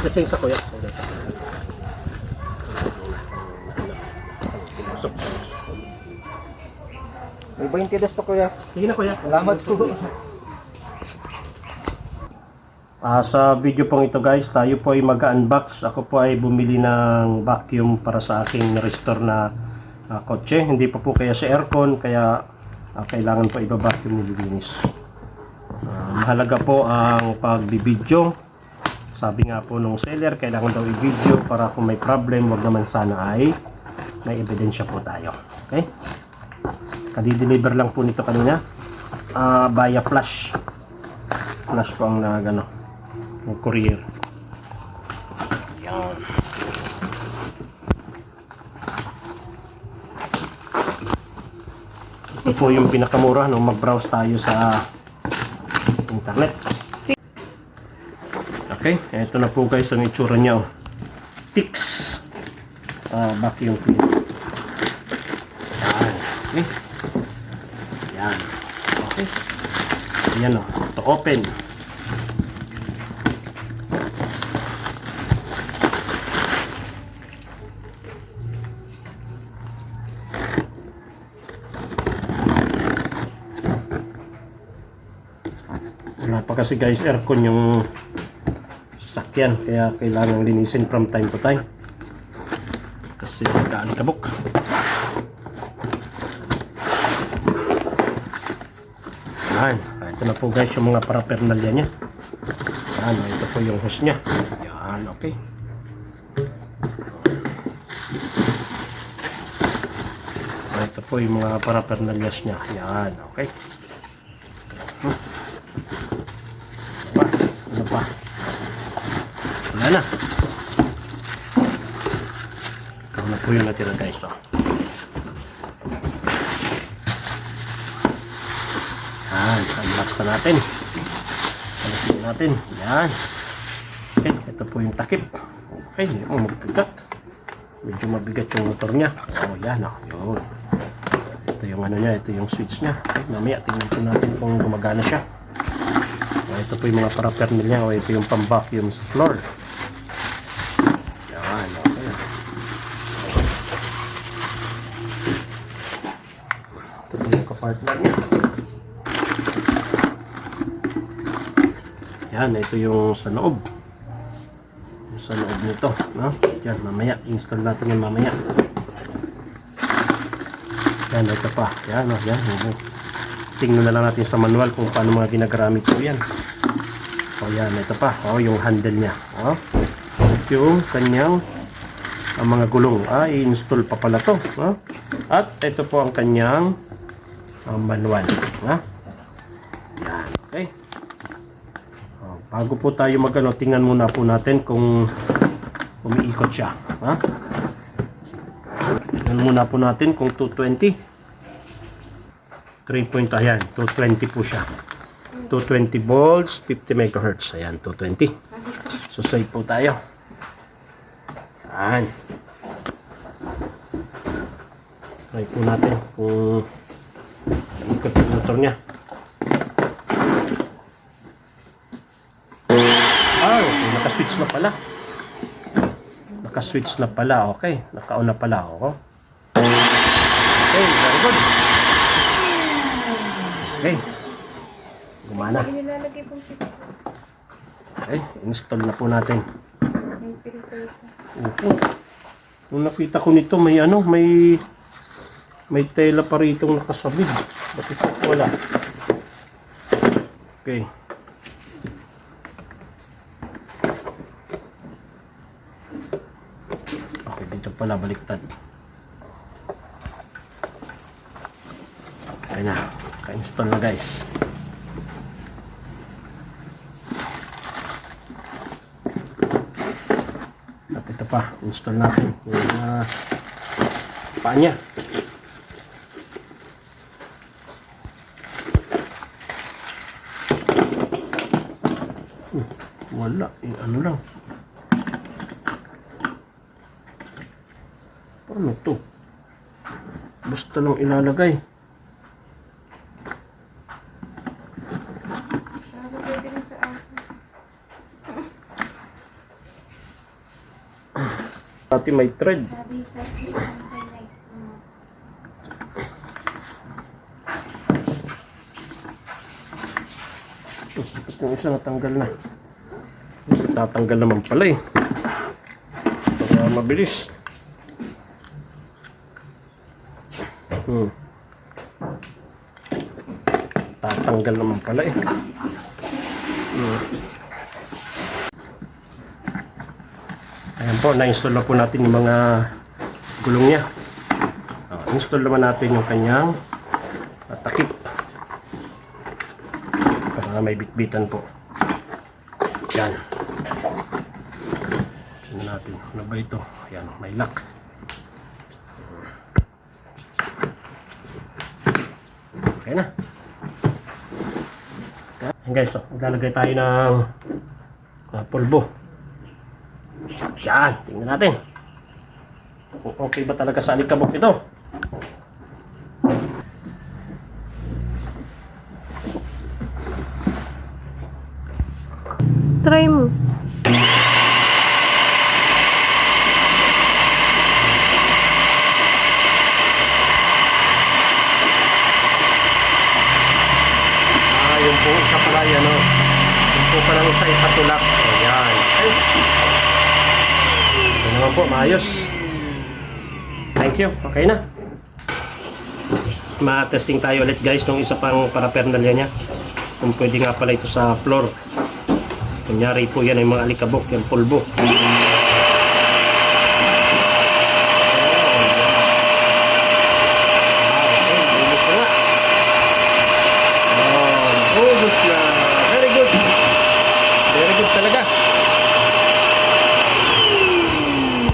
Depensa kuya. May 20 das pa kuya. Sige na kuya. Salamat po. Sa video pong ito guys, tayo po ay mag-unbox. Ako po ay bumili ng vacuum para sa aking restore na kotse. Hindi pa po kaya sa aircon, kaya kailangan po iba-vacuum nililinis. Mahalaga po ang pagbibidyo. Sabi nga po nung seller, kailangan daw i-video para kung may problem, wag naman sana ay may ebidensya po tayo. Okay? Kadi-deliver lang po nito kanina via flash. Flash po ang nagano ng courier. Yan. Ito po yung pinakamura nung mag-browse tayo sa internet. Okay, ito na po guys ang itsura niya. Tix vacuum cleaner. Yan. Okay. Yan. Okay. Yan o. To open. Wala pa kasi guys aircon yung sasakyan, kaya kailangan linisin from time to time kasi nagkaalikabok. Yan, ito na po guys yung mga paraphernalia nya. Yan, ito po yung hose nya. Yan, okay. Ito po yung mga paraphernalias nya. Yan, okay. Ano pa? Wala na. Ito na po yung natira guys. Yan, unbox na natin. Palasin natin. Yan. Okay, ito po yung takip. Okay, mabigat. Medyo mabigat yung motor nya. Oh, yan o. Yun. Ito yung ano nya, ito yung switch nya. Okay, mamaya tingnan po natin kung gumagana siya. Ito po yung mga paraphernalia. O ito yung pang-vacuum sa floor. Yan, okay. Ito po yung kapartner niya. Yan, ito yung sa loob. Yung sa loob nito. No? Yan, mamaya. Install natin yung mamaya. Yan, ito pa. Yan, o, yan. Tingnan na lang natin sa manual kung paano mga ginagamit po yan. O yan, ito pa. O, yung handle nya. O, yung kanyang mga gulong. I-install pa pala to. O? At ito po ang kanyang manual. Ha? Yan, okay. O, bago po tayo magano, tingnan muna po natin kung umiikot siya. Ha? Tingnan muna po natin kung 220. 3 point, ayan, 220 po siya. 220 volts, 50 megahertz. Ayan, 220. So, save po tayo. Ayan. Try po natin kung ikot yung motor niya. Naka-switch na pala. Naka-switch na pala. Okay, naka-on na pala. Okay, very good. Okay. Gumana. Okay, install na po natin. Opo. Nung nakita ko nito, may ano, may tela pa rito nakasabit. Bakit wala? Okay. Okay, dito pala baliktad. Ayan na. Ka-install na guys. At ito pa, install natin yung paa niya. Wala, ano lang. Paano to? Basta lang ilalagay. Dati may thread. Yung isa natanggal na. Tatanggal naman pala eh. Para mabilis. Tatanggal naman pala eh. Ayan po, na-install na po natin yung mga gulong niya. Install naman natin yung kanyang takip. Para may bitbitan po. Yan. Tingnan natin. Ano ba ito? Ayan, may lock. Okay na. Ayan guys, maglalagay tayo ng pulbo. Yan, tingnan natin. Okay ba talaga sa alikabok ito? Try mo. Yung po isa pala yan, no? Yung po palang isa ipatulak. Ayan. Ay. Ito naman po, maayos. Thank you. Okay na. Ma-testing tayo ulit guys nung isa pang paraphernalia niya. Kung pwede nga pala ito sa floor. Kunyari po yan ay mga alikabok, yung pulbo.